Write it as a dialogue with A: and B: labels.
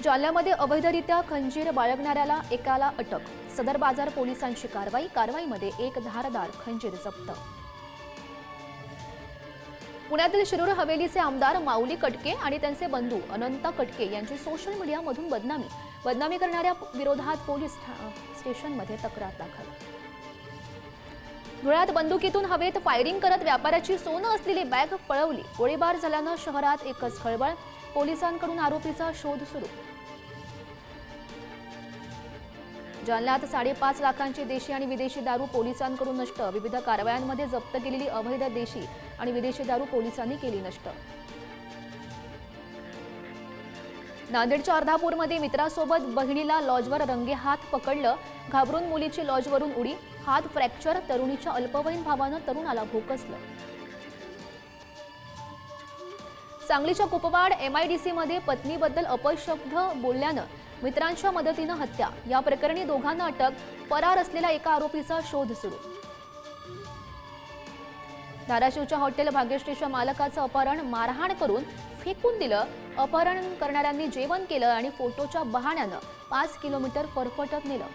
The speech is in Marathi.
A: जालन्यामध्ये अवैधरित्या खंजीर बाळगणाऱ्याला एकाला अटक। सदर बाजार पोलिसांची कारवाईमध्ये एक धारदार खंजीर जप्त। पुण्यातील शिरूर हवेलीचे आमदार माऊली कटके आणि त्यांचे बंधू अनंत कटके यांची सोशल मीडियामधून बदनामी करणाऱ्या विरोधात पोलीस स्टेशनमध्ये तक्रार दाखल। धुळ्यात बंदुकीतून हवेत फायरिंग करत व्यापाऱ्याची सोनं असलेली बॅग पळवली। गोळीबार झाल्यानं शहरात एकच खळबळ। पोलिसांकडून आरोपीचा शोध सुरू। जालन्यात 5.5 लाखांची देशी आणि विदेशी दारू पोलिसांकडून नष्ट। विविध कारवायांमध्ये जप्त केलेली अवैध देशी आणि विदेशी दारू पोलिसांनी केली नष्ट। नांदेडच्या अर्धापूरमध्ये मित्रासोबत बहिणीला लॉजवर रंगेहात पकडलं। घाबरून मुलीची लॉजवरून उडी, हात फ्रॅक्चर। तरुणीच्या अल्पवयीन भावानं तरुणाला भोकसलं। सांगलीच्या कुपवाड MIDC मध्ये पत्नीबद्दल अपशब्द बोलल्यानं मित्रांच्या मदतीनं हत्या। या प्रकरणी दोघांना अटक। फरार असलेल्या एका आरोपीचा शोध सुरू। धाराशिवच्या हॉटेल भाग्यश्रीच्या मालकाचं अपहरण, मारहाण करून फेकून दिलं। अपहरण करणाऱ्यांनी जेवण केलं आणि फोटोच्या बहाण्यानं 5 किलोमीटर फरफटत नेलं।